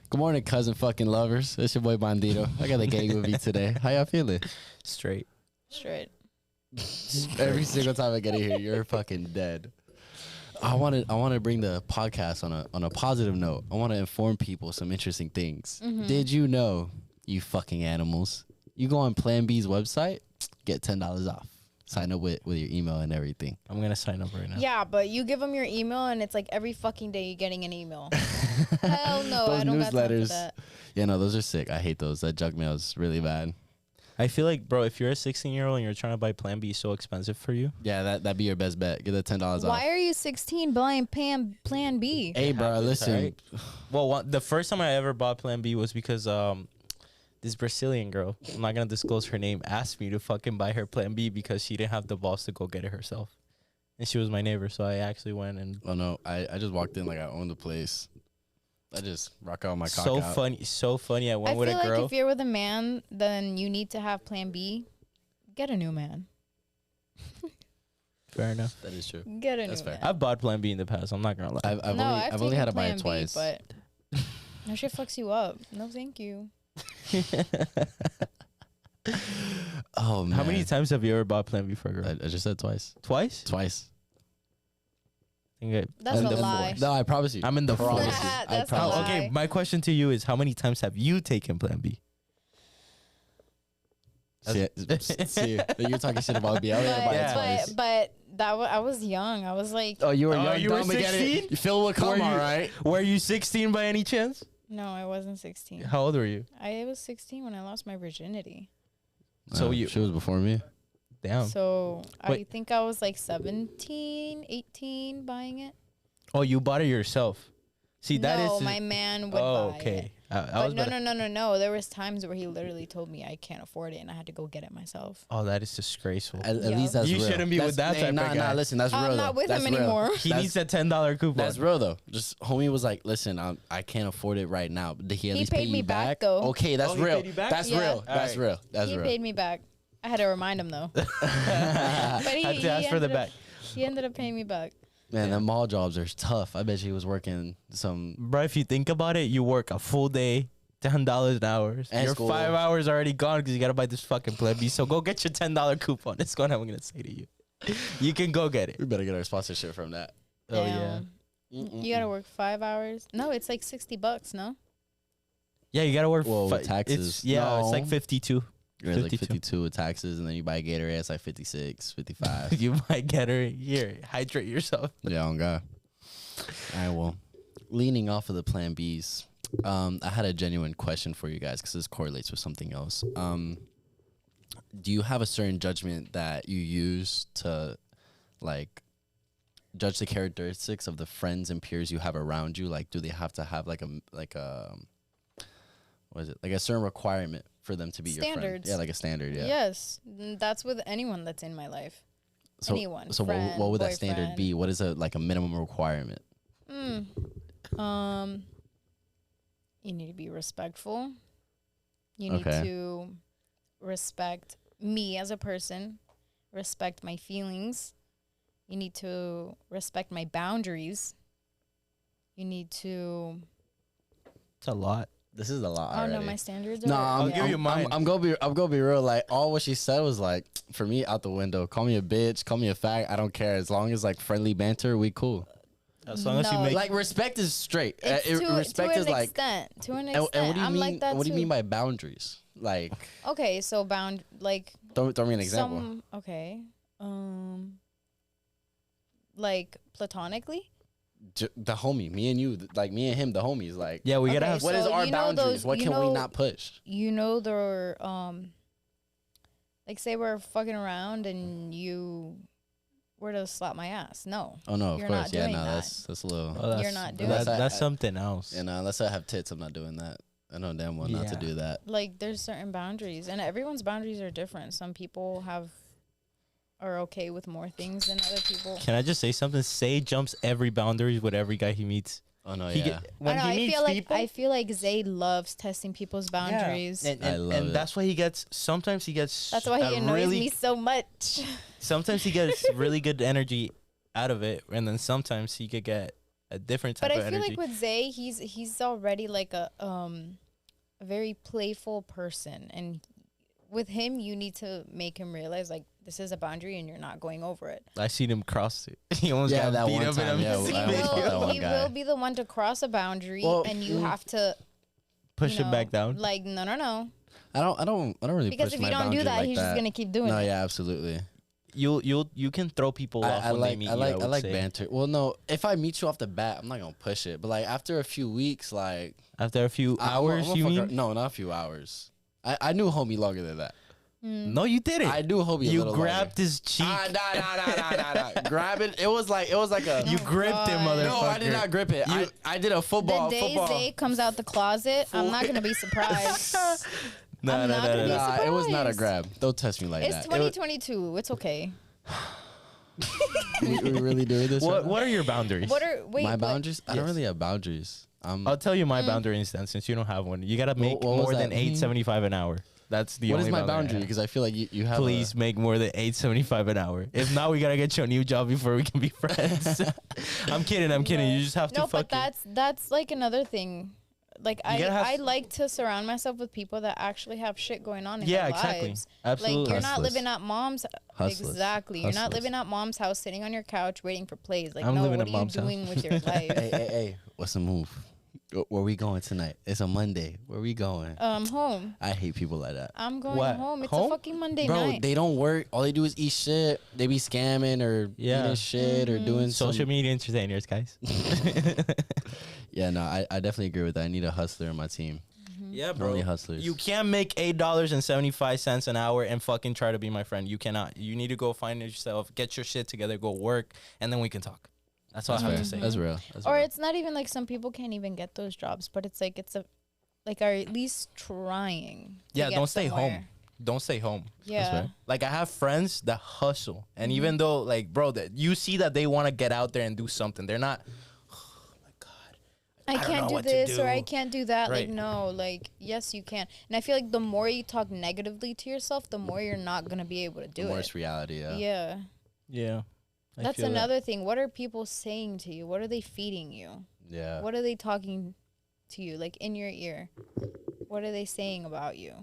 Good morning, cousin fucking lovers. It's your boy Bandito. I got the gang with me today. How y'all feeling? Straight. Every single time I get in here, you're fucking dead. I want to bring the podcast on a positive note. I want to inform people some interesting things. Did you know, you fucking animals, you go on Plan B's website, get $10 off. Sign up with your email and everything. I'm gonna sign up right now. Yeah, but you give them your email and it's like every fucking day you're getting an email. Hell no, Those I don't got time for newsletters. that. Yeah, no, those are sick. I hate those. That junk mail is really bad. I feel like, bro, if you're a 16-year-old and you're trying to buy Plan B, it's so expensive for you. Yeah, that'd be your best bet. Get the $10 off. Why are you 16 buying Plan B? Hey, bro, listen. Right? Well, the first time I ever bought Plan B was because this Brazilian girl, I'm not gonna disclose her name, asked me to fucking buy her Plan B because she didn't have the balls to go get it herself, and she was my neighbor, so I actually went and. Oh no, I just walked in like I owned the place. I just rock out my cock So out. funny. I went with a feel girl. like if you're with a man, then you need to have Plan B. Get a new man. Fair enough. That is true. Get a That's new fair. man. I've bought Plan B in the past. I'm not gonna lie. I've only had to buy it taken twice. Plan B, but that shit fucks you up. No, thank you. Oh man, How many times have you ever bought Plan B for a girl? I just said twice. Twice? Twice. That's I'm a in the lie. fourth. No, I promise you. I'm in the Promise fourth. you. I That's a promise. lie. Okay, my question to you is, how many times have you taken Plan B? See, you're talking shit about me. I only had to buy it twice. But I was young. I was like, Oh, you were young, you were dumb, and get it. 16? You feel what come, all right? Were you 16 by any chance? no, I wasn't 16. How old were you? I was 16 when I lost my virginity. So she was before me. Damn. So I Wait. think I was like 17, 18 buying it. Oh, you bought it yourself. See, that is. No, my man would buy okay. it. I But was no, about to- no. There was times where he literally told me I can't afford it and I had to go get it myself. Oh, that is disgraceful. At Yeah. least that's You real. shouldn't be with that type of nah, guy. Nah, listen, that's real. I'm though. not with That's him real. anymore. He That's- needs a $10 coupon. That's real though. Just homie was like, listen, I can't afford it right now. But did he at He least paid pay me you back, back? though. Okay, that's Oh, he real. paid you back? That's Yeah. real. That's Alright. real. That's He real. paid me back. I had to remind him though. But Had to ask for the ended up- back. He ended up paying me back. Man, the mall jobs are tough. I bet he was working some. Bro, if you think about it, you work a full day, $10 an hour. And Your school. 5 hours already gone because you got to buy this fucking Plan B. So go get your $10 coupon. That's what I'm going to say to you. You can go get it. We better get our sponsorship from that. Oh, yeah. Damn. You gotta work 5 hours. No, it's like $60. No. Yeah, you got to work. Well, with It's taxes. It's like No. 52. You're like 52. 52 with taxes, and then you buy Gatorade. It's like 56, 55. You might get her here. Hydrate yourself. Yeah, on God. All right, well, leaning off of the Plan Bs, I had a genuine question for you guys because this correlates with something else. Do you have a certain judgment that you use to, like, judge the characteristics of the friends and peers you have around you? Like, do they have to have like a what is it? Like a certain requirement for them to be your friend? Standards. Yeah, like a standard. Yeah. Yes, that's with anyone that's in my life. So, Anyone, So friend, what would that standard boyfriend. be? What is a minimum requirement? You need to be respectful. You need Okay. to respect me as a person, respect my feelings. You need to respect my boundaries. You need to. It's a lot. This is a lot. Oh already. no, my standards. No, are, I'm, give you mine. I'm gonna be real. Like all what she said was like, for me, out the window. Call me a bitch, call me a fag. I don't care as long as like friendly banter, we cool. As long as you No, make. Like respect is straight. It's Respect to is an like. extent. To an And, extent, and what do you I'm mean? like that What do you too. mean by boundaries? Like, Okay, so throw me an example. Okay, like platonically. The homie, me and you, like me and him, the homies. Like, yeah, we got to Okay, have. what is so our you know boundaries? those- What you can we know- not push? You know, they're like say we're fucking around and you were to slap my ass. No. Oh no, of You're course, not yeah, doing no, that. that's a little. Oh, that's, You're not doing that, that. That's something else. And unless I have tits, I'm not doing that. I know damn well not to Yeah. do that. Like there's certain boundaries, and everyone's boundaries are different. Some people are okay with more things than other people. Can I just say something? Say jumps every boundary with every guy he meets. Oh no, He yeah. get, when I know. he I meets feel like people, Zay loves testing people's boundaries. And, I love it. that's why he gets. Sometimes he gets. That's why he annoys really, me so much. Sometimes he gets really good energy out of it, and then sometimes he could get a different type But of I feel energy. like with Zay, he's already like a very playful person, and with him, you need to make him realize like this is a boundary and you're not going over it. I seen him cross it. He almost Yeah, got that beat one up time, in a yeah, Because I almost fought that one he guy. will be the one to cross a boundary, Well, and you have to push you him back know, down. Like no. I don't really Because push if my you don't do boundary that, like he's that. just gonna keep doing No, it. yeah, absolutely. You can throw people off when they meet you. I would like say. banter. Well, no, if I meet you off the bat, I'm not gonna push it. But like after a few weeks, like After a few hours, I'm a you fucker. mean? No, not a few hours. I knew homie longer than that. No, you didn't. I knew homie. A You little grabbed his cheek. Nah. Grab it. It was like a. You Oh, gripped him, God. motherfucker. No, I did not grip it. I did a football. The day football. Zay comes out the closet, I'm not gonna be surprised. No, I'm not gonna be Nah, it was not a surprised. grab. Don't test me like It's that. 2022. It's okay. We really doing this? right now? What are your boundaries? My boundaries? I don't Yes. really have boundaries. I'll tell you my boundary instance since you don't have one. You gotta make what was more than that? $8.75 an hour. That's the What only is my boundary I boundary? have. Because I feel like you have. Please make more than $8.75 an hour. If not, we gotta get you a new job before we can be friends. I'm kidding. You just have to No, fucking. but that's like another thing. Like You gotta have I like to surround myself with people that actually have shit going on in Yeah, their exactly. lives. Absolutely. Like you're not Hustlers. living at mom's. Hustlers. Exactly. You're not Hustlers. living at mom's house, sitting on your couch waiting for plays. Like I'm no, living what at are you mom's house. doing with your life? Hey, what's the move? Where we going tonight? It's a Monday. Where we going? Home. I hate people like that. I'm going What? home. It's Home? a fucking Monday Bro, night. they don't work. All they do is eat shit. They be scamming or Yeah. eating shit or doing Social some- media entertainers, guys. Yeah, no, I definitely agree with that. I need a hustler on my team. Yeah, Only hustlers. You can't make $8.75 an hour and fucking try to be my friend. You cannot. You need to go find yourself, get your shit together, go work, and then we can talk. That's all That's I have fair. to say. That's real. That's Or real. it's not even like some people can't even get those jobs, but it's like are at least trying. to Yeah, get don't stay home. somewhere. Don't stay home. Yeah. fair. Like I have friends that hustle, and even though like bro, that you see that they want to get out there and do something, they're not. Oh my god, I don't can't know do what to this or I do. can't do that. Right. Like, no, like, yes, you can. And I feel like the more you talk negatively to yourself, the more you're not going to be able to do The it. worst reality. Yeah. Yeah. Yeah, I That's feel that. another thing. What are people saying to you? What are they feeding you? Yeah. What are they talking to you, like, in your ear? What are they saying about you?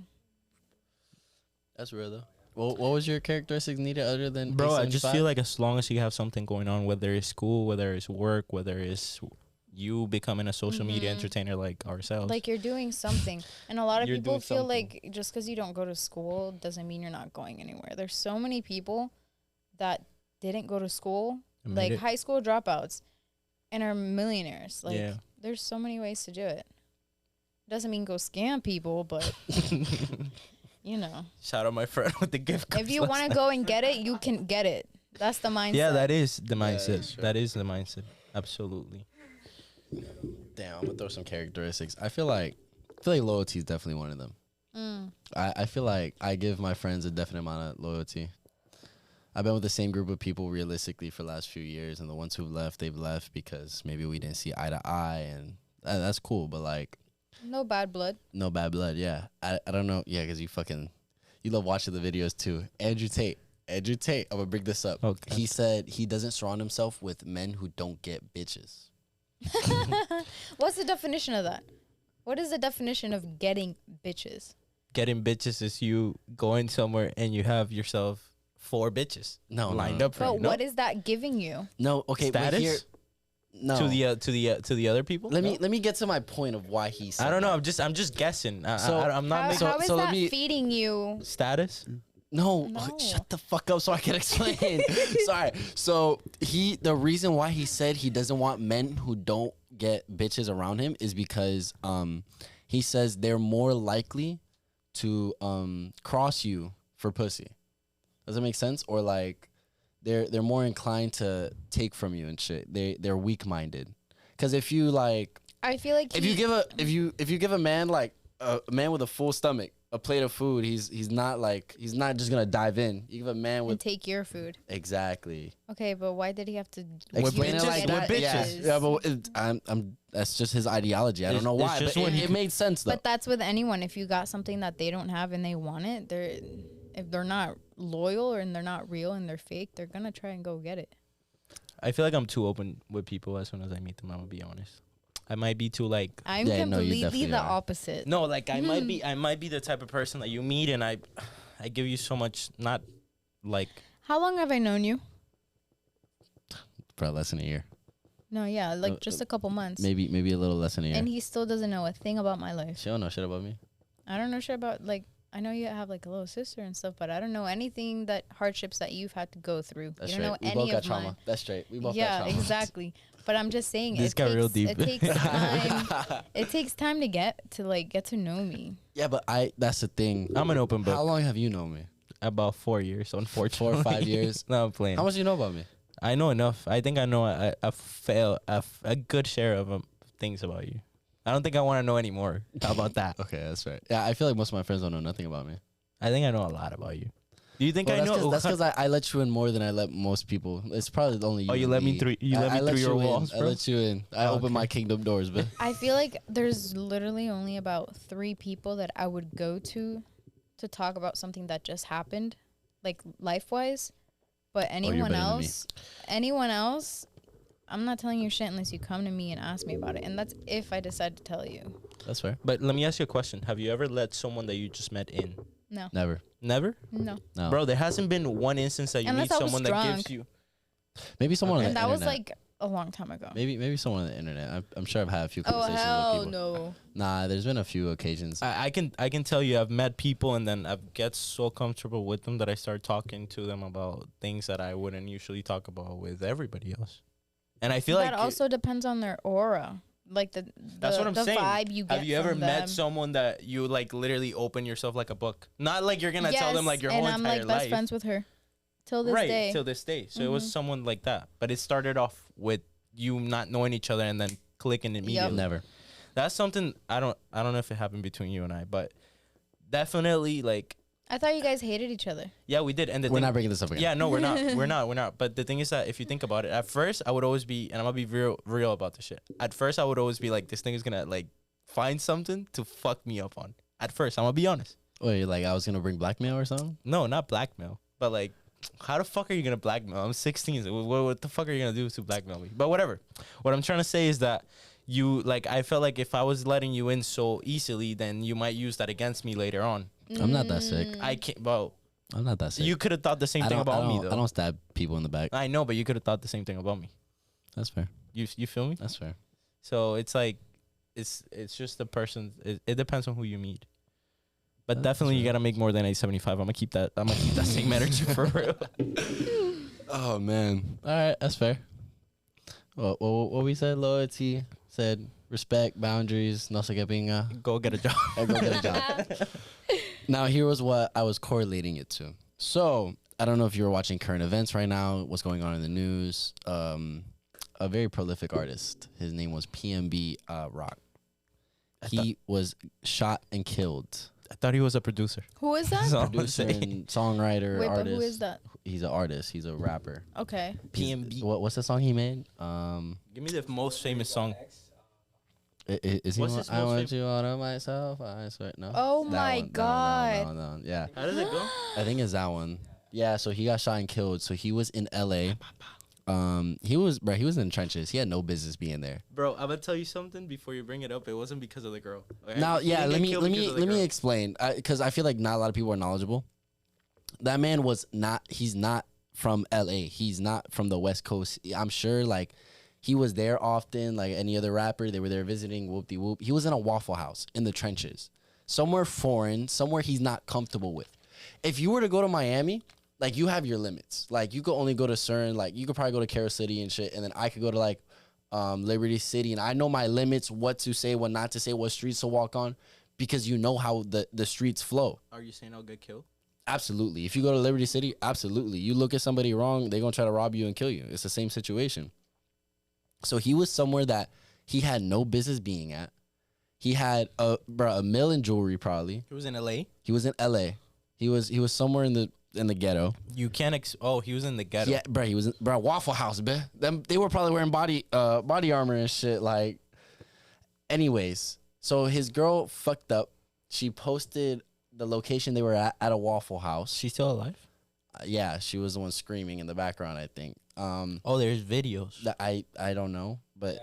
That's real though. Well, what was your characteristics needed other than Bro, I just 875? feel like as long as you have something going on, whether it's school, whether it's work, whether it's you becoming a social media entertainer like ourselves. Like, you're doing something. And a lot of You're people doing feel something. like just because you don't go to school doesn't mean you're not going anywhere. There's so many people that didn't go to school, I made like it. high school dropouts, and are millionaires. Like, Yeah. there's so many ways to do it. Doesn't mean go scam people, but you know, Shout out my friend with the gift card. if you want to go and get it, you can get it. That's the mindset. Yeah, that is the mindset. that's true. That is the mindset. Absolutely. Damn, I'm gonna throw some characteristics. I feel like loyalty is definitely one of them. I feel like I give my friends a definite amount of loyalty. I've been with the same group of people realistically for the last few years, and the ones who've left, they've left because maybe we didn't see eye to eye, and that's cool. But like, No bad blood. no bad blood. Yeah, I don't know. Yeah, because you love watching the videos too. Andrew Tate. I'm gonna bring this up. Okay. He said he doesn't surround himself with men who don't get bitches. What's the definition of that? What is the definition of getting bitches? Getting bitches is you going somewhere and you have yourself 4 bitches lined up for But you. No? what is that giving you? No, okay, but Status? here, no. to the other people? Let me get to my point of why he said. I don't know. that. I'm just guessing. So- I'm not How, making how is so let that me- feeding you? status. No, No. shut the fuck up so I can explain. Sorry. So the reason why he said he doesn't want men who don't get bitches around him is because he says they're more likely to cross you for pussy. Does that make sense? Or like they're more inclined to take from you and shit. They're weak minded. Because if you like I feel like if you give a man like a man with a full stomach a plate of food, he's not just gonna dive in. You give a man and with take your food. exactly. Okay, but why did he have to? Explain it bitches, like with that. bitches. Yeah, but I'm that's just his ideology. I don't know It's why, just but when it made sense though. But that's with anyone. If you got something that they don't have and they want it, if they're not loyal and they're not real and they're fake, they're gonna try and go get it. I feel like I'm too open with people as soon as I meet them. I'm gonna be honest. I might be too like. I'm Yeah, no, you completely definitely the are. opposite. No, like I might be the type of person that you meet and I give you so much. Not like. How long have I known you? Probably less than a year. No, yeah, like just a couple months. Maybe a little less than a year. And he still doesn't know a thing about my life. She don't know shit about me. I don't know shit about, like, I know you have like a little sister and stuff, but I don't know anything that hardships that you've had to go through. That's you don't right. know We any both got of trauma. mine. That's straight. We both got Yeah, trauma. exactly. But I'm just saying This got real deep. It takes time. It takes time to get to know me. Yeah, but that's the thing. I'm an open book. How long have you known me? About 4 years, unfortunately. 4 or 5 years? No, I'm playing. How much do you know about me? I know enough. I think I know a good share of things about you. I don't think I want to know any more. How about that? Okay, that's right. Yeah, I feel like most of my friends don't know nothing about me. I think I know a lot about you. Do you think Well, I know? that's because I let you in more than I let most people. It's probably only you. Oh, you and let me through. You let me through your walls, I bro. let you in. I opened my kingdom doors, but I feel like there's literally only about 3 people that I would go to talk about something that just happened, like life-wise. But anyone else, I'm not telling you shit unless you come to me and ask me about it. And that's if I decide to tell you. that's fair. But let me ask you a question. Have you ever let someone that you just met in? No. Never. Never? No. No. Bro, there hasn't been one instance that you Unless meet I was someone that drunk. gives you. Maybe someone on the And that internet. was like a long time ago. Maybe someone on the internet. I'm sure I've had a few Oh, conversations hell with people. no. Nah, there's been a few occasions. I can tell you I've met people and then I get so comfortable with them that I start talking to them about things that I wouldn't usually talk about with everybody else. And I feel that like also depends on their aura. Like that's what I'm the saying. vibe you get Have you ever from met them. someone that you like literally open yourself like a book? Not like you're gonna tell them like your whole and I'm entire like life. best friends with her till this right day. till this day. So it was someone like that, but it started off with you not knowing each other and then clicking immediately. Never. That's something I don't know if it happened between you and I, but definitely like I thought you guys hated each other. yeah, we did. And We're not bringing this up again. Yeah, no, we're not. But the thing is that if you think about it, at first I would always be, and I'm gonna be real about this shit. At first I would always be like, this thing is gonna like find something to fuck me up on. At first, I'm gonna be honest. Wait, like I was gonna bring blackmail or something? No, not blackmail, but like, how the fuck are you gonna blackmail? I'm 16. So what the fuck are you gonna do to blackmail me? But whatever. What I'm trying to say is that you like, I felt like if I was letting you in so easily, then you might use that against me later on. I'm not that sick. I can't. Well, I'm not that sick. you could have thought the same thing about me though. I don't stab people in the back. I know, but you could have thought the same thing about me. That's fair. You feel me? That's fair. So it's like, it's just the person. It depends on who you meet. But That's definitely, you fair. gotta make more than 875. I'm gonna keep that. Same energy for real. Oh man. All right, that's fair. What we said? Loyalty. Said respect, boundaries. No se que pinga. Go get a job. Go get a job. Now here was what I was correlating it to. So I don't know if you're watching current events right now. What's going on in the news? A very prolific artist. His name was Pnb Rock. He was shot and killed. I thought he was a producer. Who is that? So I'm Producer saying. and songwriter, Wait, artist. but who is that? He's an artist. He's a rapper. Okay. PNB. What's the song he made? Give me the most famous song. Is he? What's One, his I most want you all to myself. I swear. No. Oh That my one, God. That one. Yeah. How does it go? I think it's that one. Yeah. So he got shot and killed. So he was in L.A. He was in the trenches. He had no business being there. Bro, I'm gonna tell you something before you bring it up. It wasn't because of the girl. Okay? Now, He yeah. didn't Let get me killed because of the let me girl. explain because I feel like not a lot of people are knowledgeable. That man was not. He's not from L.A. He's not from the West Coast. I'm sure like he was there often, like any other rapper. They were there visiting. Whoop de whoop. He was in a Waffle House in the trenches, somewhere foreign, somewhere he's not comfortable with. If you were to go to Miami, like you have your limits. Like you could only go to certain, like you could probably go to Carol City and shit, and then I could go to like Liberty City, and I know my limits, what to say, what not to say, what streets to walk on, because you know how the streets flow. Are you saying I'll get killed? Absolutely. If you go to Liberty City, absolutely. You look at somebody wrong, they're gonna try to rob you and kill you. It's the same situation. So he was somewhere that he had no business being at. He had a mill in jewelry probably. He was in LA. He was in LA. He was somewhere in the ghetto. You can't. He was in the ghetto. Yeah, bro. He was in Waffle House, bruh. They were probably wearing body armor and shit. Like, anyways, so his girl fucked up. She posted the location they were at a Waffle House. She's still alive. Yeah, she was the one screaming in the background, I think. Oh, there's videos. That I don't know, but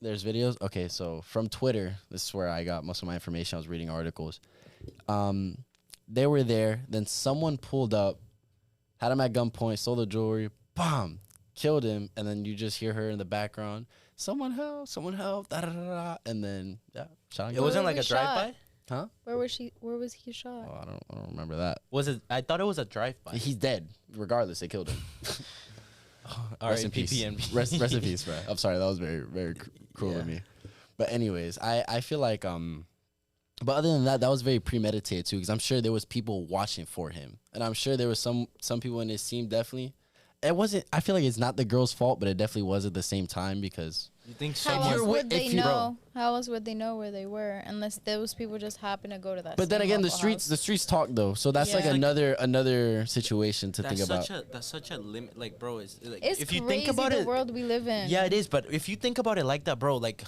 there's videos. Okay, so from Twitter, this is where I got most of my information. I was reading articles. They were there. Then someone pulled up, had him at gunpoint, stole the jewelry, bomb, killed him, and then you just hear her in the background, someone help, da da da da, and then shot. It wasn't like a drive-by? Huh? Where was he shot? Oh, I don't remember that. Was it? I thought it was a drive-by. He's dead. Regardless, they killed him. Rest in peace. PNB. Rest in peace, bro. I'm sorry, that was very, very cruel of me. But anyways, I feel like but other than that, that was very premeditated too, because I'm sure there was people watching for him, and I'm sure there was some people in his team definitely. It wasn't. I feel like it's not the girl's fault, but it definitely was at the same time because. You think How else would they know? How else would they know where they were unless those people just happen to go to that? But then again, the streets talk though, so that's like another situation to think about. That's such a limit, like, bro. It's like it's if you crazy think about the it, world we live in. Yeah, it is. But if you think about it like that, bro, like,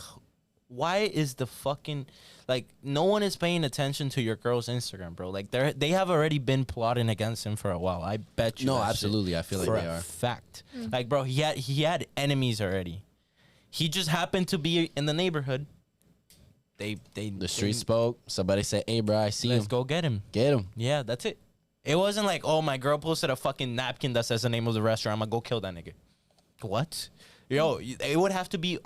why is the fucking like no one is paying attention to your girl's Instagram, bro? Like they have already been plotting against him for a while. I bet you. No, absolutely. I feel like they are. Fact. Like, bro, he had enemies already. He just happened to be in the neighborhood. The street spoke. Somebody said, "Hey, bro, I see him. Let's go get him." Get him." Yeah, that's it. It wasn't like, oh, my girl posted a fucking napkin that says the name of the restaurant. I'm gonna go kill that nigga. What? Yo, it would have to be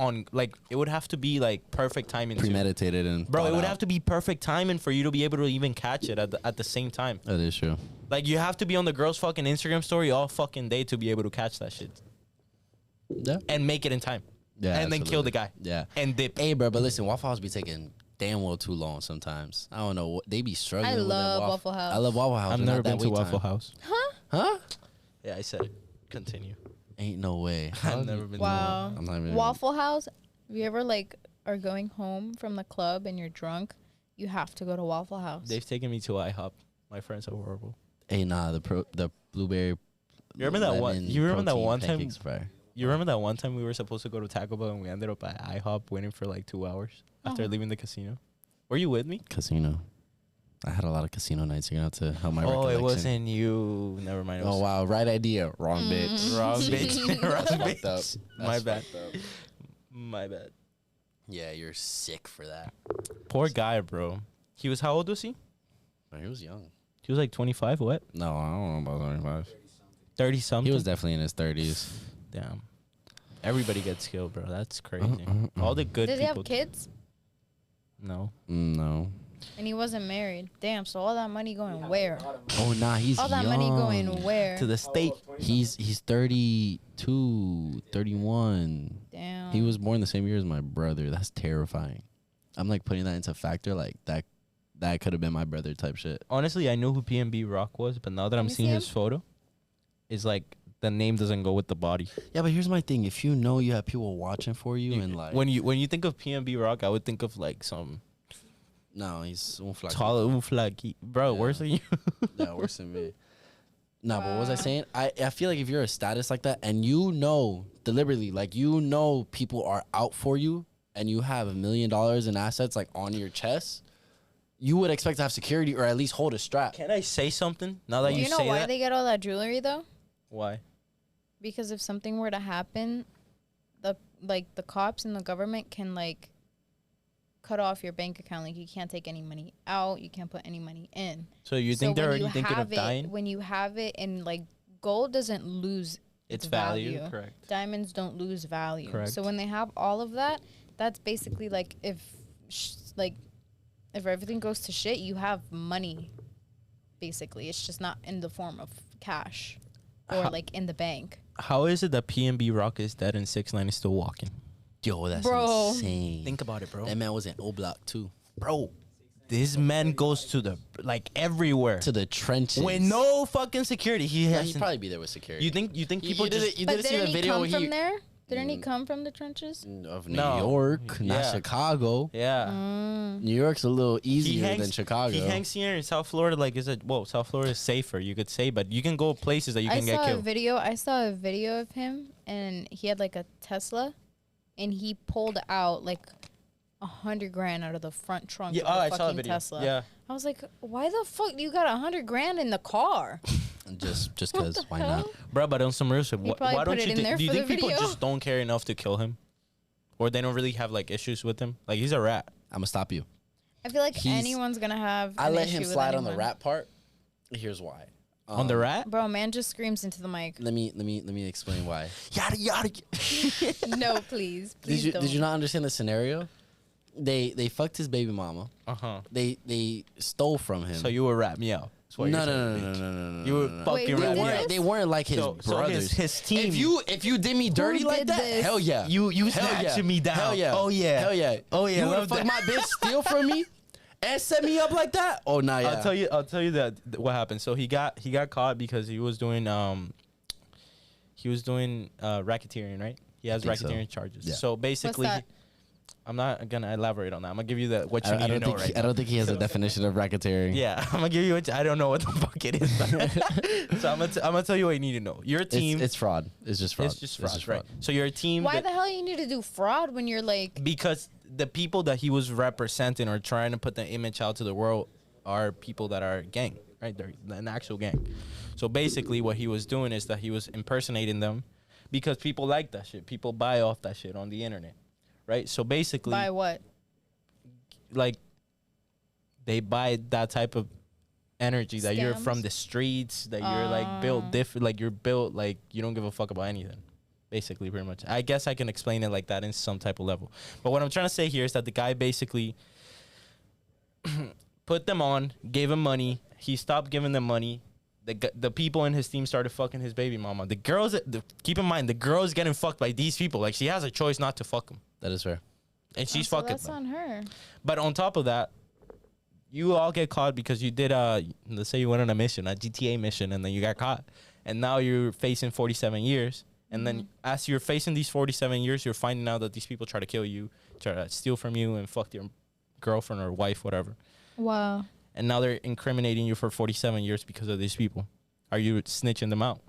perfect timing. Premeditated and bro, it would have to be perfect timing for you to be able to even catch it at the same time. That is true. Like, you have to be on the girl's fucking Instagram story all fucking day to be able to catch that shit. Yeah. And make it in time. Yeah. And then kill the guy. Yeah. And dip. Hey, bro, but listen, Waffle House be taking damn well too long sometimes. I don't know. They be struggling. I with love that Waffle House. I love Waffle House. I've never been to Waffle House. Huh? Yeah, I said it. Continue. Ain't no way. I've never been to Wow. one. I'm not even. Waffle House. If you ever like are going home from the club and you're drunk, you have to go to Waffle House. They've taken me to IHOP. My friends are horrible. Hey, nah, the blueberry. You remember that one? lemon You remember that protein one time? pancakes fire. You remember that one time we were supposed to go to Taco Bell and we ended up at IHOP waiting for like 2 hours after leaving the casino? Were you with me? Casino. I had a lot of casino nights. You're gonna have to help my recollection. Oh, it wasn't you. Never mind. Oh wow, right idea, wrong bitch. Wrong bitch. Wrong Fucked bitch. up. That's My bad. fucked up. My bad. Yeah, you're sick for that. Poor guy, bro. He was, how old was he? Man, he was young. He was like 25, what? No, I don't know about 25. 30 something? He was definitely in his 30s. Damn. Everybody gets killed, bro. That's crazy. All the good Did he people. have kids? No. No. And he wasn't married. Damn. So all that money going where? Oh nah, he's All that young. money going where? To the state. He's 32, 31. Damn. He was born the same year as my brother. That's terrifying. I'm like putting that into factor, like that could have been my brother type shit. Honestly, I knew who Pnb Rock was, but now that I'm me seeing see his photo, it's like the name doesn't go with the body. Yeah, but here's my thing. If you know you have people watching for you and like when you think of Pnb Rock, I would think of like some no, he's un flaky. tall unflaky. Bro, Yeah. worse than you. Yeah, worse than me. No, but what was I saying? I feel like if you're a status like that and you know deliberately, like you know people are out for you and you have $1 million in assets like on your chest, you would expect to have security or at least hold a strap. Can I say something now that you you know say why that? they get all that jewelry though? Why? Because if something were to happen, the cops and the government can like cut off your bank account. Like you can't take any money out, you can't put any money in. So you think they're already thinking of dying? When you have it, and like gold doesn't lose Its value, correct. Diamonds don't lose value. Correct. So when they have all of that, that's basically like if everything goes to shit, you have money. Basically, it's just not in the form of cash or like in the bank. How is it that Pnb Rock is dead and 6ix9ine is still walking? Yo, that's Bro. insane. Think about it, bro. That man was in O Block too. Bro, this man goes to the like everywhere To the trenches. with no fucking security. He Yeah, has. he'd probably be there with security. You think people you just didn't But see the didn't he video come where from there? Didn't he Mm. come from the trenches? of New No. York, not Yeah. Chicago. yeah. New York's a little easier hangs- than Chicago. He hangs here in South Florida. Like, South Florida is safer, you could say, but you can go places that you can get killed. I saw a video of him, and he had like a Tesla, and he pulled out like $100,000 out of the front trunk Yeah, of the I fucking saw the video. Tesla. Yeah. I was like, why the fuck do you got $100,000 in the car? Just because, why not? Bro, but on some real shit, why probably don't put you it in think? there Do you for the think people video. just don't care enough to kill him, or they don't really have like issues with him? Like he's a rat. I'm gonna stop you. I feel like He's- anyone's gonna have. I an let issue him with slide on the anyone. rat part. Here's why. On the rat? Bro, man just screams into the mic. Let me explain why. Yada yada. No, please, please Did you don't. did you not understand the scenario? They fucked his baby mama. They stole from him. So you would rat me out. no, no. You were no. fucking Wait, who rat did me this? out. They weren't like his So brothers. his team. If you did me dirty like did that, this? hell yeah. You Hell snatching yeah. me down. Hell yeah. Oh yeah. Hell yeah. Oh yeah. You would Love fuck that. my bitch, steal from me, and set me up like that? Oh nah, yeah. I'll tell you that what happened. So he got caught because he was doing racketeering, right? He has think so. racketeering charges. Yeah. So basically, that? I'm not gonna elaborate on that. I'm gonna give you what you I need to don't know think right I now. don't think he has a definition of racketeering. Yeah, I'm gonna give you what I don't know what the fuck it is. So I'm gonna tell you what you need to know. Your team, It's fraud. It's just fraud. it's just fraud, right? So your team, Why the hell you need to do fraud when you're like? because the people that he was representing or trying to put the image out to the world are people that are gang, right? They're an actual gang. So basically, what he was doing is that he was impersonating them because people like that shit. People buy off that shit on the internet, right? So basically, By what? like they buy that type of energy that you're from Scams? the streets, that you're like built different, like you're built like you don't give a fuck about anything. Basically, pretty much. I guess I can explain it like that in some type of level. But what I'm trying to say here is that the guy basically put them on, gave him money. He stopped giving them money. The people in his team started fucking his baby mama. The girls, keep in mind, the girl is getting fucked by these people. Like she has a choice not to fuck them, That is fair. and she's So fucking that's them. on her. But on top of that, you all get caught because you did let's say you went on a mission, a GTA mission, and then you got caught, and now you're facing 47 years. And then as you're facing these 47 years, you're finding out that these people try to kill you, try to steal from you, and fuck your girlfriend or wife, whatever. Wow. And now they're incriminating you for 47 years because of these people. Are you snitching them out?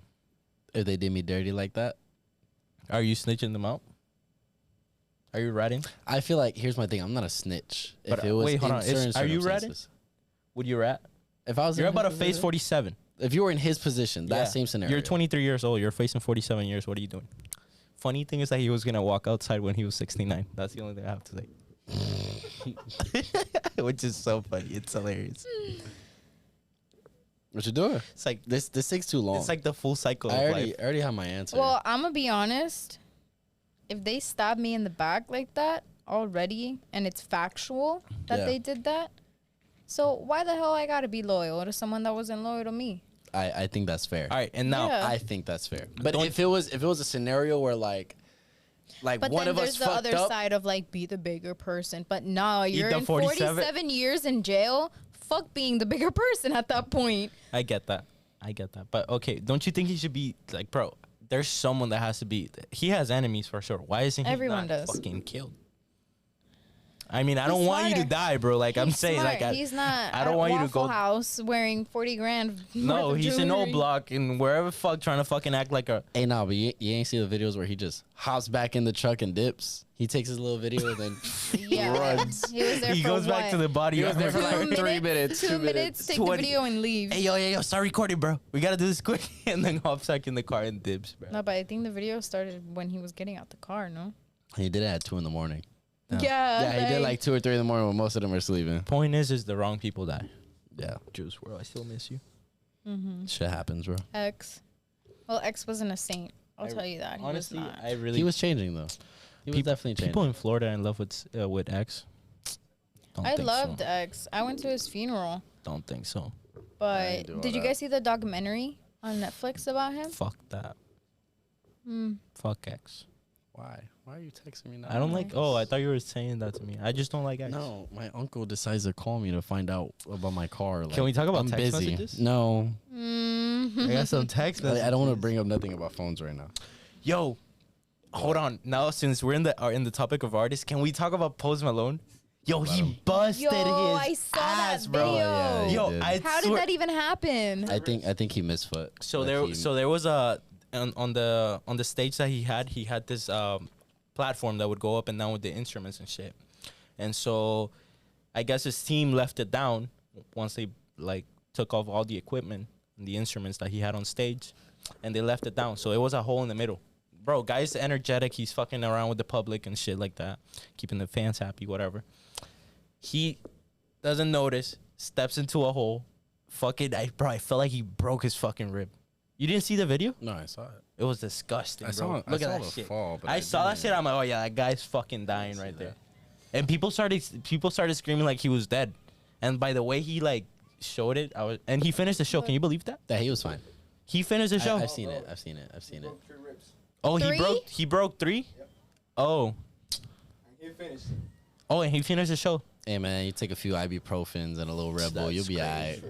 If they did me dirty like that, Are you snitching them out? Are you ratting? I feel like here's my thing. I'm not a snitch. But, If it was wait, hold in on. certain Are you ratting? circumstances. Would you rat? If I was, You're in his about to face position- 47. If you were in his position, that Yeah. same scenario. You're 23 years old. You're facing 47 years. What are you doing? Funny thing is that he was going to walk outside when he was 69. That's the only thing I have to say. Which is so funny. It's hilarious. What you doing? It's like This takes too long. it's like the full cycle I of already life. already have my answer. Well, I'm gonna be honest. If they stab me in the back like that already, and it's factual that Yeah. they did that, so why the hell I gotta be loyal to someone that wasn't loyal to me? I think that's fair. All right, and now Yeah. I think that's fair. But Don't- if it was a scenario where like But one then of there's us the fucked other up, side of like be the bigger person. But no, you're the in 47 47 years in jail. Fuck being the bigger person at that point. I get that. But okay, don't you think he should be like, bro? There's someone that has to be. He has enemies for sure. Why isn't he Everyone not does. fucking killed? I mean, I don't He's want you to smarter. die, bro. Like I'm He's saying, smart. like He's not. I don't at want you to Waffle go. House wearing 40 grand. No, worth of he's in old jewelry. block and wherever fuck trying to fucking act like a. hey, no, but you ain't see the videos where he just hops back in the truck and dips. He takes his little video and then Yeah, runs. he was there He for goes back to what? the body. He was there for armor. like 3 minutes, 2 2 minutes. minutes. Take 20. the video and leave. Hey yo, start recording, bro. We gotta do this quick, and then hops back in the car and dips, bro. No, but I think the video started when he was getting out the car. No. He did it at 2 a.m. Yeah. Yeah. Yeah, he did like 2 or 3 in the morning when most of them are sleeping. Point is the wrong people die. Yeah, Juice WRLD, I still miss you. shit happens, bro. X. Well, X wasn't a saint. I'll I- tell you that. He Honestly, was not. I really. He was changing though. He was definitely changing. People in Florida in love with X. Don't I think loved so. X. I went to his funeral. Don't think so. But didn't do all did you that. guys see the documentary on Netflix about him? Fuck that. Fuck X. Why? Why are you texting me now? I don't like. Oh, I thought you were saying that to me. I just don't like X. No, my uncle decides to call me to find out about my car. Like, we talk about I'm text busy. messages? No, I got some text messages. I don't want to bring up nothing about phones right now. Yo, hold on. Now, since we're in the topic of artists, can we talk about Post Malone? Yo, he busted Yo, his I saw ass, that bro. video. Yeah, he Yo, did. I How did swear- that even happen? I think he misfoot. So Like, there was a on the stage that he had this platform that would go up and down with the instruments and shit. And so I guess his team left it down once they like took off all the equipment and the instruments that he had on stage, and they left it down. So it was a hole in the middle. Bro, guy's energetic. He's fucking around with the public and shit like that, keeping the fans happy, whatever. He doesn't notice, steps into a hole. I felt like he broke his fucking rib. You didn't see the video? No, I saw it. It was disgusting, bro. Look at that shit. Fall, I saw that shit. I'm like, oh yeah, that guy's fucking dying right there. And people started screaming like he was dead. And by the way he like showed it, and he finished the show. Can you believe that? Yeah, he was fine. He finished the show. I've seen it. Oh, Three? he broke 3? Oh. He finished. Oh, and he finished the show. Hey man, you take a few ibuprofens and a little Red Bull, you'll be alright.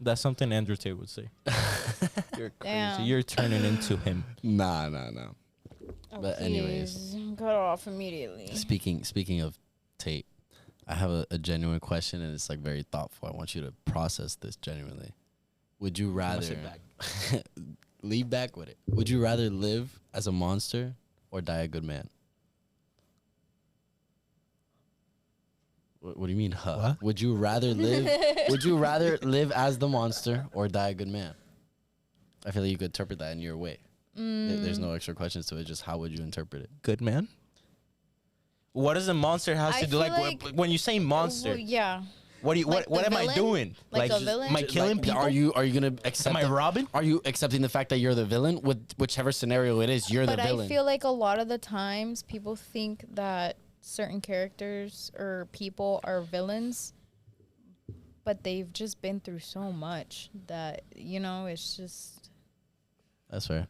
That's something Andrew Tate would say. You're crazy. Damn. You're turning into him. Nah. Oh, But anyways. please, cut off immediately. Speaking of Tate, I have a genuine question, and it's like very thoughtful. I want you to process this genuinely. Would you rather sit back. leave back with it? Would you rather live as a monster or die a good man? What do you mean, huh? What? Would you rather live? Would you rather live as the monster or die a good man? I feel like you could interpret that in your way. There's no extra questions to it. Just how would you interpret it? Good man. What does a monster has I to do? feel Like, like- when you say monster, Well, yeah. what do you like what the am I villain? doing? Like a just- villain? Am I killing Like, people? Are you gonna accept? Am I robbing? Are you accepting the fact that you're the villain? With whichever scenario it is, you're But the villain. I feel like a lot of the times people think that certain characters or people are villains, but they've just been through so much that, it's just... That's fair.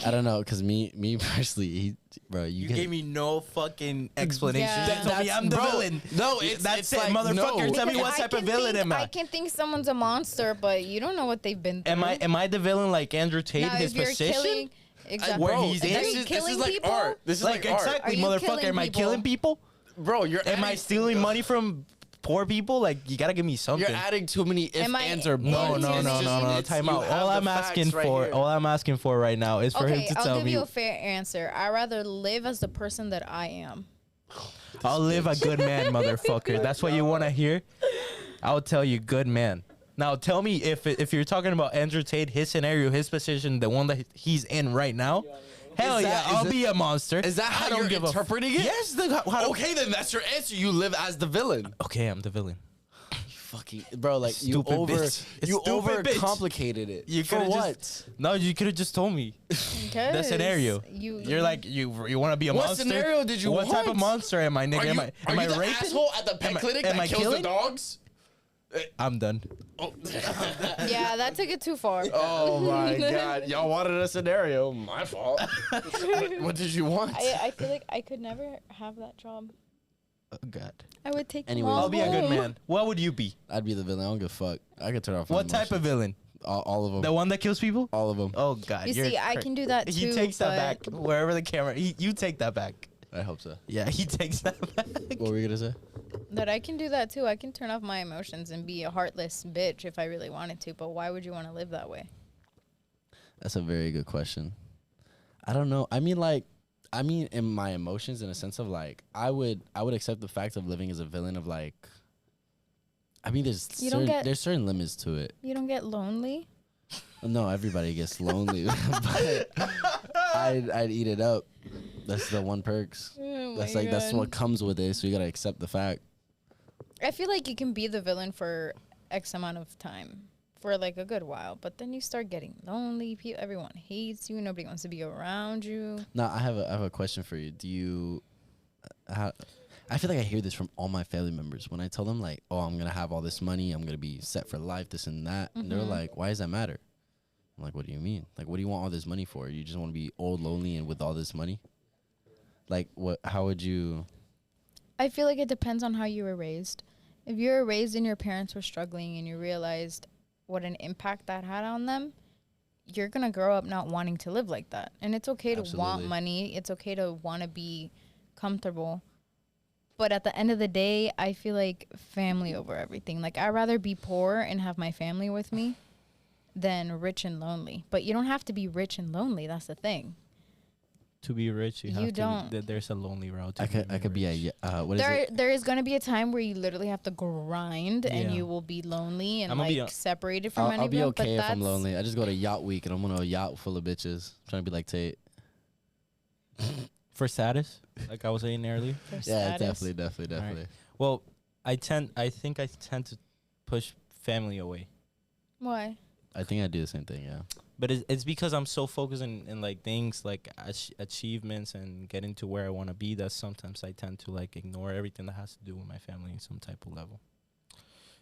I don't know, cause me personally, bro, You gave me no fucking explanation. Yeah. You told me I'm the Bro, villain. no, That's it's it, like, motherfucker. no. Tell me Because what I type of can villain think- am I? I can think someone's a monster, but you don't know what they've been through. Am I the villain like Andrew Tate? Now, his if you're position? killing... Exactly. Where he's Are in? you killing people? This is Like like art. exactly, Are you motherfucker. killing Am I people? killing people? Bro, you're Am I adding- stealing money from poor people? Like you gotta give me something. You're adding too many if, Am I- ands, or No, buts. no, It's no, just- no, no. it's- Time you out. have All the I'm facts asking right for, here. all I'm asking for right now is for him Okay, to I'll tell give me. you a fair answer. I'd rather live as the person that I am. I'll live a good man, motherfucker. That's what you want to hear. I'll tell you, good man. Now tell me if you're talking about Andrew Tate, his scenario, his position, the one that he's in right now. Hell Is yeah, that- is I'll it- be a monster. Is that how I don't you're give a interpreting it? Yes. Okay, then that's your answer. You live as the villain. Okay, I'm the villain. Fucking bro, like Stupid bitch. you Stupid over bitch. complicated it. You For coulda what? No, you could have just told me the scenario. You're like you want to be a What monster. scenario did you What type of want? monster am I, nigga? Are you, am I the raping? asshole at the pet Am I- clinic am that I kills killing? the dogs? I'm done. Yeah, that took it too far. Oh my god, y'all wanted a scenario. My fault. What did you want? I feel like I could never have that job. Oh God. I would take them Anyways. all I'll be a good home. man. What would you be? I'd be the villain. I don't give a fuck. I could turn off. my What type of emotions. villain? All of them. The one that kills people? All of them. Oh God. You you're see, I can do that He too, takes that but- back. Wherever the camera. You take that back. I hope so. Yeah, he takes that back. What were you gonna say? That I can do that too. I can turn off my emotions and be a heartless bitch if I really wanted to. But why would you want to live that way? That's a very good question. I don't know. I mean, in my emotions, in a sense of like, I would accept the fact of living as a villain of like. I mean, You don't get- there's certain limits to it. You don't get lonely. No, everybody gets lonely, but I'd eat it up. That's the one perks. Oh That's my like that's God. what comes with it. So you gotta accept the fact. I feel like you can be the villain for X amount of time, for like a good while, but then you start getting lonely. Everyone hates you. Nobody wants to be around you. Now I have a question for you. Do you? I feel like I hear this from all my family members when I tell them like, "Oh, I'm gonna have all this money. I'm gonna be set for life. This and that." And they're like, "Why does that matter?" I'm like, "What do you mean? Like, what do you want all this money for? You just want to be old, lonely, and with all this money? Like, what? How would you?" I feel like it depends on how you were raised. If you were raised and your parents were struggling and you realized what an impact that had on them, you're going to grow up not wanting to live like that. And it's okay to want Absolutely. money. It's okay to want to be comfortable. But at the end of the day, I feel like family over everything. Like, I'd rather be poor and have my family with me than rich and lonely. But you don't have to be rich and lonely. That's the thing. to be rich. You don't. There's a lonely road. To I could be rich. what is it? There is gonna be a time where you literally have to grind and Yeah. you will be lonely and I'ma be separated from anyone. I'll be okay but if I'm lonely. I just go to yacht week and I'm on a yacht full of bitches. I'm trying to be like Tate. For status, like I was saying earlier. for Yeah, status. definitely. Well, I think I tend to push family away. Why? I think I do the same thing. Yeah. But it's because I'm so focused in like things like achievements and getting to where I want to be that sometimes I tend to like ignore everything that has to do with my family in some type of level.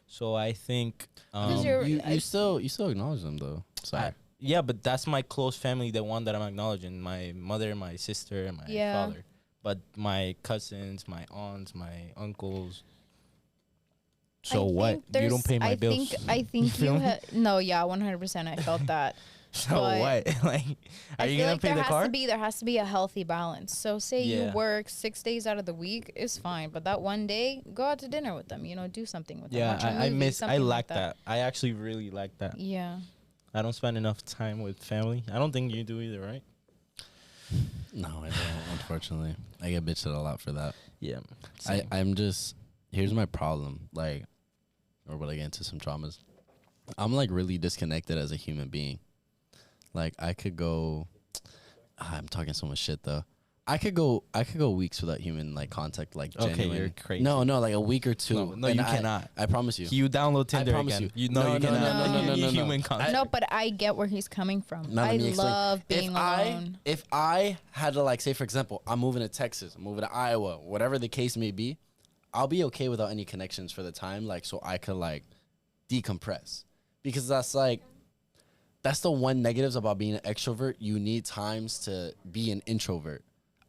So I think You still acknowledge them though. Sorry. yeah, but that's my close family, the one that I'm acknowledging, my mother, my sister, and my father. But my cousins, my aunts, my uncles. So what? You don't pay my bills. I think you no, yeah, 100%. I felt that. So but what? Like, are you gonna pay the car? There has to be a healthy balance. So say you Yeah. work 6 days out of the week is fine, but that one day, go out to dinner with them. You know, do something with them. Yeah, Watch a I movie, I something like that. I actually really like that. Yeah. I don't spend enough time with family. I don't think you do either, right? No, I don't. Unfortunately, I get bitched at a lot for that. Yeah. I'm just here's my problem. Like, or will I get into some traumas? I'm like really disconnected as a human being. Like I could go. I'm talking so much shit though. I could go weeks without human like contact, like Okay, genuine. you're crazy. No, like a week or two. No, And you cannot. I promise you. You download Tinder promise again. you. You know No, you no, cannot. no, no, You no, no. human contact. No, but I get where he's coming from. Now, I let me explain. love being alone. If I had to like say for example, I'm moving to Texas, I'm moving to Iowa, whatever the case may be, I'll be okay without any connections for the time, like so I could like decompress. Because that's the one negatives about being an extrovert. You need times to be an introvert.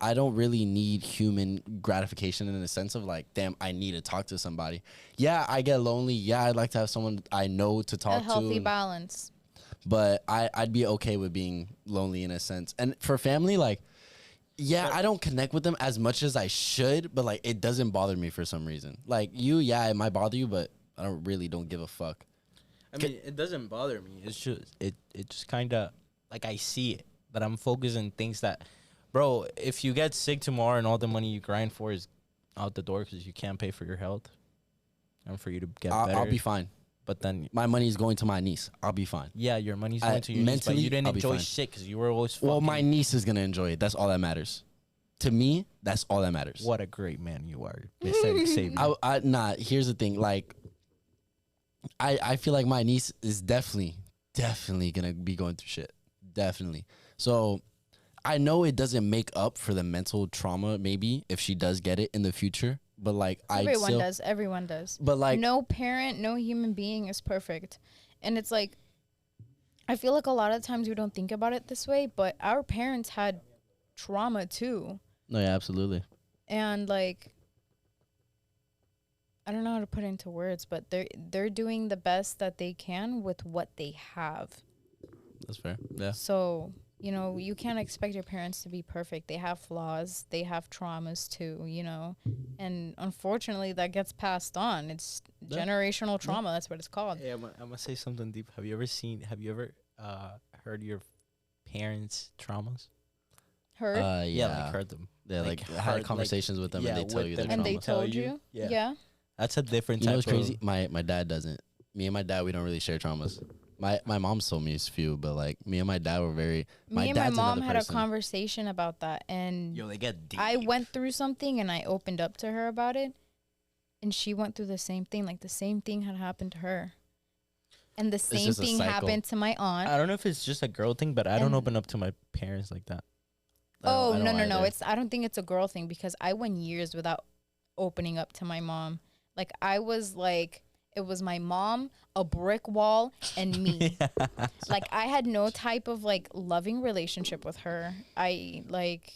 I don't really need human gratification in the sense of like, damn, I need to talk to somebody. Yeah, I get lonely. Yeah, I'd like to have someone I know to talk A to. healthy balance. But I'd be okay with being lonely in a sense. And for family, like, yeah, I don't connect with them as much as I should, but like it doesn't bother me for some reason. Like you, yeah, it might bother you, but I don't give a fuck. I mean, it doesn't bother me. It's just it just kind of like I see it that I'm focused on things that, bro. If you get sick tomorrow and all the money you grind for is out the door because you can't pay for your health, and for you to get better, I'll be fine. But then, My money is going to my niece. I'll be fine. yeah, your money's going to your niece, but mentally, you didn't I'll be enjoy fine. shit because you were always. Well, my fucking- niece is gonna enjoy it. That's all that matters. To me, that's all that matters. What a great man you are, Mr. Xavier. Nah, here's the thing. Like, I feel like my niece is definitely gonna be going through shit. Definitely. So I know it doesn't make up for the mental trauma, maybe, if she does get it in the future. But like Everyone does. But like No parent, no human being is perfect. And it's like, I feel like a lot of times we don't think about it this way, but our parents had trauma too. no, yeah, absolutely. And like, I don't know how to put it into words, but they're doing the best that they can with what they have. That's fair. Yeah. So, you know, you can't expect your parents to be perfect. They have flaws. They have traumas too, you know. And unfortunately, that gets passed on. It's generational trauma. That's what it's called. Hey, I'm gonna say something deep. Have you ever heard your parents' traumas? Heard? Yeah. Like heard them. Yeah, like Like, had heard, conversations with them and they tell you their and they trauma. told you? Yeah. Yeah. That's a different You know type what's crazy? of... My dad doesn't. Me and my dad, we don't really share traumas. My mom's told me a few, but like me and my dad were very. Me and my dad's mom another had a person. conversation about that, and Yo, they get deep. I went through something and I opened up to her about it, and she went through the same thing. Like the same thing had happened to her, and the same just a thing cycle. happened to my aunt. I don't know if it's just a girl thing, but I don't And- open up to my parents like that. Oh, I don't no. either. I don't think it's a girl thing because I went years without opening up to my mom. Like I was like, it was my mom, a brick wall, and me. Like I had no type of like loving relationship with her. I like,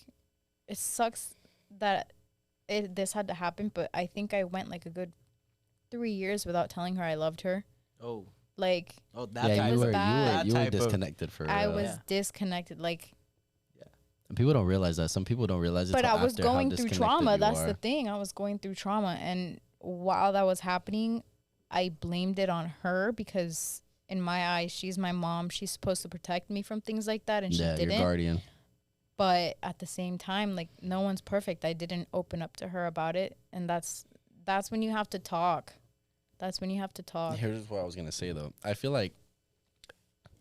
it sucks that this had to happen, but I think I went like a good 3 years without telling her I loved her. Oh, Like that Yeah, type you of were bad. you were Type of- disconnected for real. I was Yeah. disconnected. Like, And people don't realize that. Some people don't realize it. but till I was after how going through disconnected trauma. you That's are. the thing. I was going through trauma, and while that was happening, I blamed it on her because in my eyes, she's my mom. She's supposed to protect me from things like that, and she Yeah, your didn't. guardian. But at the same time, like, no one's perfect. I didn't open up to her about it, and that's when you have to talk. That's when you have to talk. Here's what I was gonna say though. I feel like,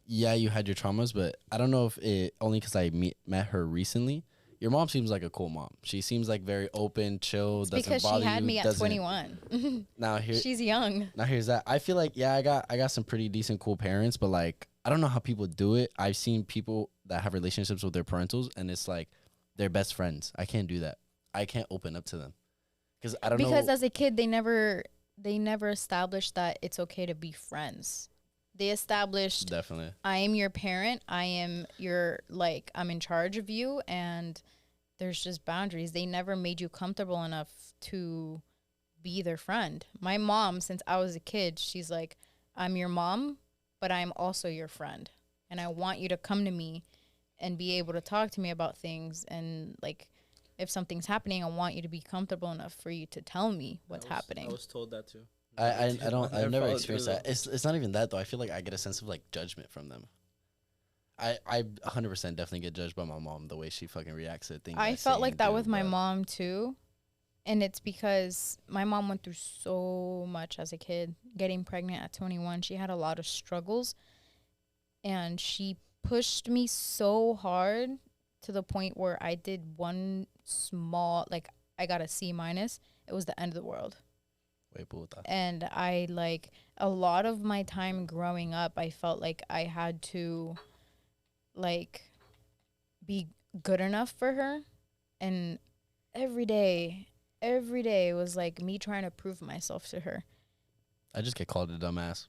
yeah, you had your traumas, but I don't know if it only because I met her recently. Your mom seems like a cool mom. She seems like very open, chill. It's doesn't because bother she had you, me at 21. Now here, She's young. now here's that. I feel like, yeah, I got some pretty decent, cool parents, but like I don't know how people do it. I've seen people that have relationships with their parentals, and it's like they're best friends. I can't do that. I can't open up to them because I don't know. Because as a kid, they never established that it's okay to be friends. They established, Definitely. I am your parent. I am your, like, I'm in charge of you, and there's just boundaries. They never made you comfortable enough to be their friend. My mom, since I was a kid, she's like, I'm your mom, but I'm also your friend. And I want you to come to me and be able to talk to me about things. And, like, if something's happening, I want you to be comfortable enough for you to tell me what's happening. I was told that too. I've never experienced that. It's not even that though. I feel like I get a sense of like judgment from them. I 100% definitely get judged by my mom the way she fucking reacts to things. I felt like that with my mom too. And it's because my mom went through so much as a kid. Getting pregnant at 21, she had a lot of struggles. And she pushed me so hard to the point where I did one small, like, I got a C minus. It was the end of the world. And I, like, a lot of my time growing up, I felt like I had to, like, be good enough for her. And every day was like me trying to prove myself to her. I just get called a dumbass.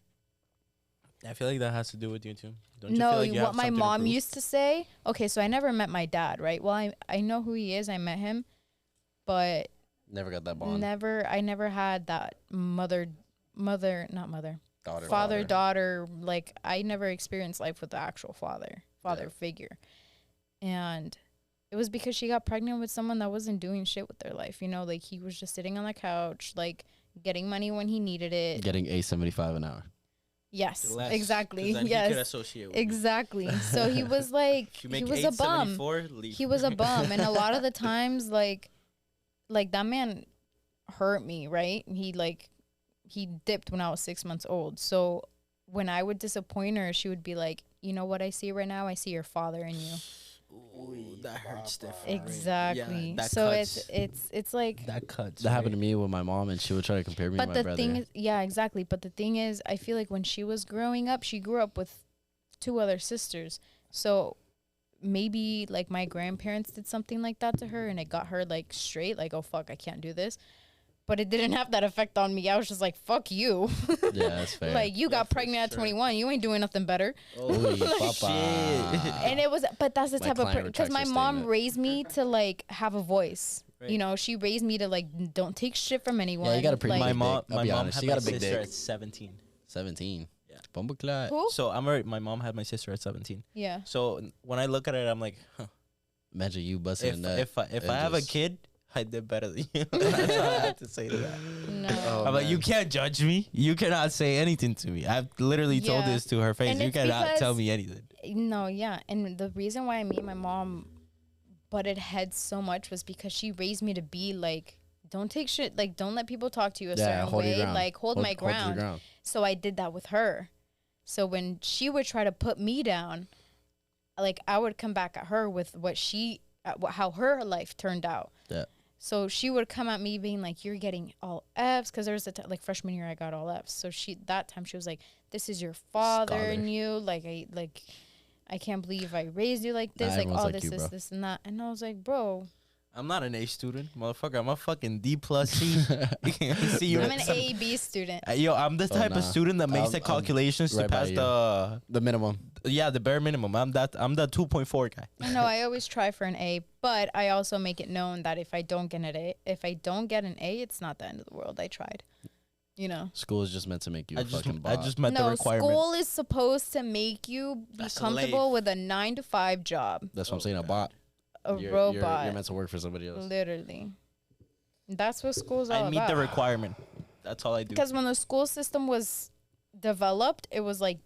I feel like that has to do with you too. Don't you No, feel like you what have my something to mom prove? used to say. Okay, so I never met my dad, right? Well, I know who he is. I met him, but Never got that bond. I never had that father daughter. Like, I never experienced life with the actual father figure. And it was because she got pregnant with someone that wasn't doing shit with their life. You know, like, he was just sitting on the couch, like, getting money when he needed it. Getting $8.75 an hour. Yes, Less, exactly. 'cause then Yes, he could associate with you. exactly. So he was like, If you make he was a bum. leave. He was a bum, and a lot of the times, like that man hurt me, right? He dipped when I was 6 months old. So when I would disappoint her, she would be like, you know what I see right now? I see your father in you. Ooh, that hurts different. Exactly. Yeah, that so cuts. it's like That cuts. That happened to me with my mom, and she would try to compare me to but my the brother. thing is, yeah, exactly. But the thing is, I feel like when she was growing up, she grew up with 2 other sisters. So maybe, like, my grandparents did something like that to her, and it got her, like, straight, like, oh, fuck, I can't do this. But it didn't have that effect on me. I was just like, fuck you. Yeah, that's fair. Like, you got for pregnant at sure. 21. You ain't doing nothing better. Ooh, papa. And it was, but that's the My type of, client because my retracts her mom statement. raised me to, like, have a voice. Right. You know, she raised me to, like, don't take shit from anyone. you got a pretty like, big My dick. I'll be mom honest. had You my got a big sister dick. at 17. 17. Yeah. Bumbleclad. Who? So my mom had my sister at 17. Yeah. So when I look at it, I'm like, huh. Imagine you busting a nut. If I and have a just- kid, I did better than you. That's all I have to say to that. No. Oh, I'm like, you man. can't judge me. You cannot say anything to me. I've literally told Yeah. this to her face. And You it's cannot tell because- me anything. No, yeah. And the reason why me and my mom butted heads so much was because she raised me to be like, don't take shit, like, don't let people talk to you a certain hold your way, ground. like, hold my your ground. So I did that with her. So when she would try to put me down, like, I would come back at her with how her life turned out. Yeah. So she would come at me being like, you're getting all F's, because there was like freshman year I got all F's. So that time she was like, this is your father Scholar. and you, I can't believe I raised you like this, like, everyone's all like this, you, this, bro. this, and that. And I was like, bro, I'm not an A student, motherfucker. I'm a fucking D plus C. See you. I'm an A, B student. Yo, I'm the type of nah. student that makes the I'm calculations to right by pass you. the The minimum. the bare minimum. I'm the 2.4 guy. No, I always try for an A, but I also make it known that if I don't get an A, it's not the end of the world. I tried. You know. School is just meant to make you a fucking I bot. just met the No, requirement. school is supposed to make you be That's a comfortable life. with a 9-to-5 job. That's what I'm saying. A bot. A You're robot. meant to work for somebody else. Literally. That's what school's all I meet about. the requirement. That's all I do. Because when the school system was developed, it was like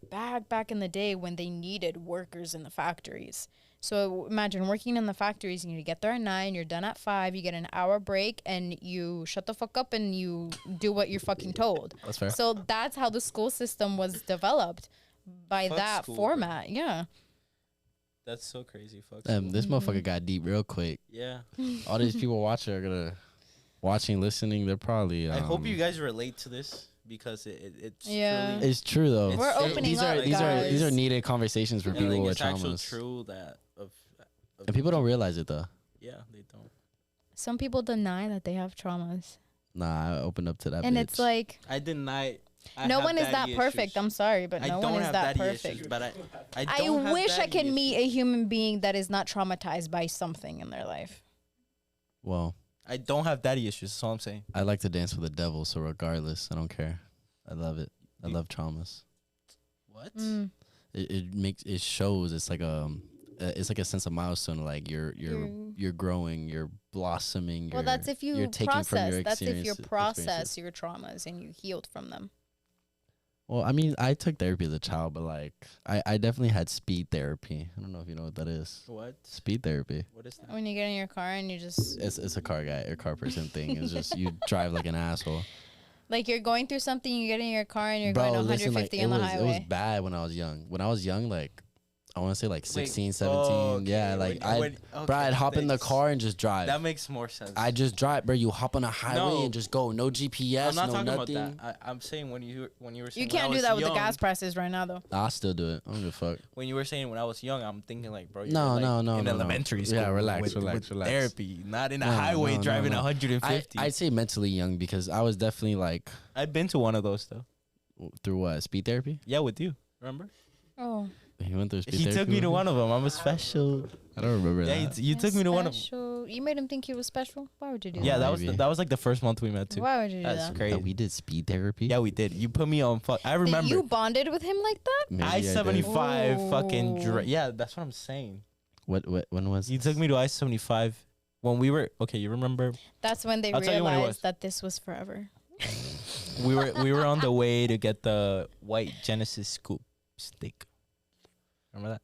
back in the day when they needed workers in the factories. So imagine working in the factories and you get there at 9, you're done at 5, you get an hour break and you shut the fuck up and you do what you're fucking told. That's fair. So that's how the school system was developed by Fuck that school, format. Yeah. That's so crazy. Fuck. This motherfucker got deep real quick. Yeah. All these people watching, listening. They're probably. I hope you guys relate to this because it's Yeah. truly, It's true though. We're opening these up, are these guys. are needed conversations for and, people like, with it's actually traumas. true that of And people don't realize it though. Yeah, they don't. Some people deny that they have traumas. Nah, I opened up to that. And bitch. it's like, I deny. I no have one is that daddy perfect. issues. I'm sorry, but I no don't one is have that daddy perfect. issues, but I I don't have wish I daddy could meet a issues. human being that is not traumatized by something in their life. well, I don't have daddy issues. That's all I'm saying. I like to dance with the devil, so regardless, I don't care. I love it. I love traumas. What? Mm. It shows. It's like a sense of milestone. Like you're growing, you're blossoming. Well, that's if you you're taking from process. your That's if you experiences. process your traumas and you healed from them. Well, I mean, I took therapy as a child, but like I definitely had speed therapy. I don't know if you know what that is. What? Speed therapy. What is that? When you get in your car and you just It's a car guy or car person thing. It's just you drive like an asshole. like you're going through something, you get in your car and you're Bro, going listen, 150 like, on the it was highway. bad when I was young. When I was young, like I want to say like 16, 17. okay, Yeah, like bro, I'd hop in the thanks. car and just drive. That makes more sense. I just drive, bro. You hop on a highway No. and just go. No GPS, I'm not no talking nothing. about that. I'm saying when you were saying You when I can't do was that with young, the gas prices right now, though. I'll still do it. I don't give a fuck. When you were saying when I was young, I'm thinking like, bro, you're No, like no, in no. elementary school. Yeah, relax, with relax. Therapy, not in a No, highway no, driving no. 150. I'd say mentally young because I was definitely like I've been to one of those though. through what speed therapy. Yeah, with you. Remember? Oh, He went through speed He therapy. took me with to one of them. I'm a special. I don't remember Yeah, that. you took me to one of. special. You made him think he was special. Why would you do Yeah, that? that Maybe. was like the first month we met too. Why would you do That's that? crazy. That we did speed therapy. Yeah, we did. You put me on. I That remember. you bonded with him like that? Maybe I did. I-75 fucking. Ooh. Yeah, that's what I'm saying. What? When was? You took me to I-75 when we were. Okay, you remember? That's when they I'll tell you when it was. realized that this was forever. We were on the way to get the white Genesis scoop steak. Remember that?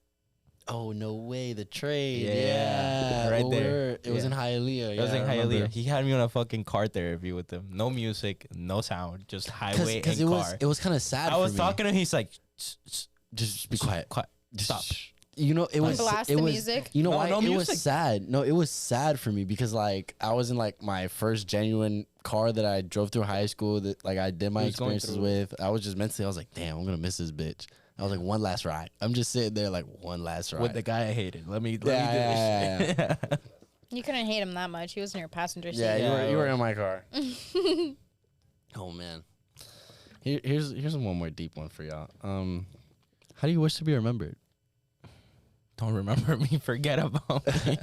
Oh no way! The trade. Yeah, Yeah, right Well, there. It was Yeah. in Hialeah. It was yeah, in I remember. Hialeah. He had me on a fucking car therapy with him. No music, no sound, just highway Because and it car. was kind of sad. I was for me. talking to him. He's like, Just be quiet. quiet. Just Stop. You know, it was. Blast it the was. music? You know No, why? no it was music. sad. No, it was sad for me because like I was in like my first genuine car that I drove through high school that like I did my He was going experiences through with. I was just mentally, I was like, damn, I'm gonna miss this bitch. I was like, one last ride. I'm just sitting there like one last ride. With the guy I hated. Let me do Yeah, this shit. You couldn't hate him that much. He was in your passenger seat. yeah, Yeah, you were in my car. Oh man. Here's one more deep one for y'all. How do you wish to be remembered? Don't remember me. Forget about me.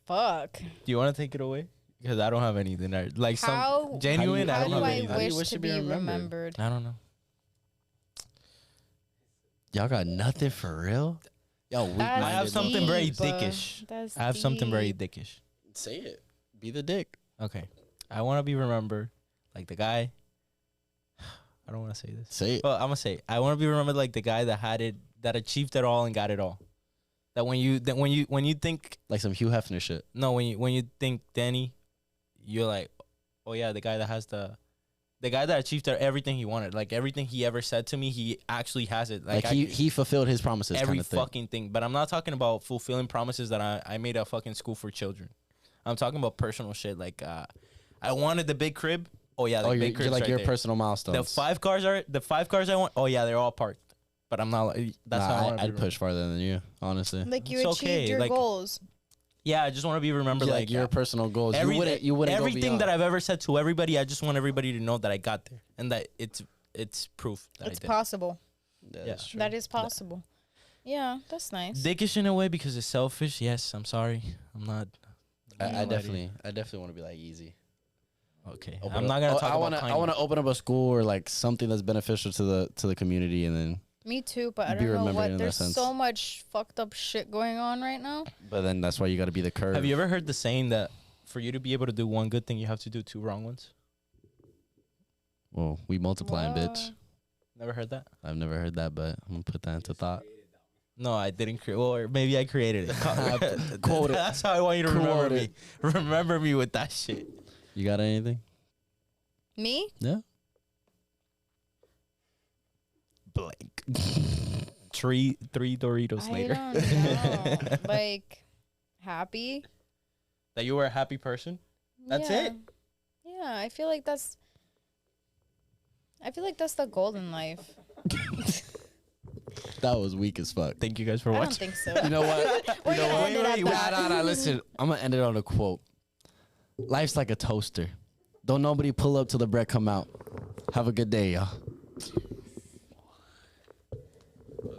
Fuck. Do you want to take it away? Because I don't have anything. Like How- some genuine. how How I do don't have I anything. How do you wish to be remembered? I don't know. Y'all got nothing for real? Y'all weak That's I have something very deep. dickish. That's I have something very deep. dickish. Say it. Be the dick. Okay. I want to be remembered like the guy. I don't want to say this. Say it. Well, I'm gonna say I want to be remembered like the guy that had it, that achieved it all and got it all. That when you think Like some Hugh Hefner shit. no, when you think Danny, you're like, oh yeah, the guy that has the guy that achieved everything he wanted, like everything he ever said to me, he actually has it. Like he fulfilled his promises. every kind of thing. fucking thing. But I'm not talking about fulfilling promises that I made a fucking school for children. I'm talking about personal shit. Like I wanted the big crib. Oh yeah, the Oh, big you're crib's like right your there. personal milestones. The five cars I want. Oh yeah, they're all parked. But I'm not like that's how I want to I'd push farther than you, honestly. Like you It's achieved okay, your like, goals. Yeah, I just want to be remembered Like your personal goals. You wouldn't go everything beyond. that I've ever said to everybody. I just want everybody to know that I got there and that it's proof that It's I did. possible. That's true. That is possible. Yeah, that's nice. Dickish in a way because it's selfish. Yes, I'm sorry. I'm not. I definitely want to be like easy. Okay, Open I'm up- not gonna oh, talk I about. wanna, I kindness. want to open up a school or like something that's beneficial to the community, and then Me too, but I Be don't know remembered what. in that There's sense. so much fucked up shit going on right now. but then that's why you got to be the curve. Have you ever heard the saying that for you to be able to do one good thing, you have to do two wrong ones? Well, we multiplying, bitch. What? Never heard that? I've never heard that, but I'm gonna put that into thought. No, I didn't create. Or maybe I created it. Quote it. That's how I want you to remember Quote me. it. Remember me with that shit. You got anything? Me? Yeah. Blank. Three Doritos later. I don't know. Like, happy. That you were a happy person. That's it. Yeah, I feel like that's the goal in life. That was weak as fuck. Thank you guys for I don't watching. think so. You know what? We're gonna end it at that. Nah. Listen, I'm gonna end it on a quote. Life's like a toaster. Don't nobody pull up till the bread come out. Have a good day, y'all.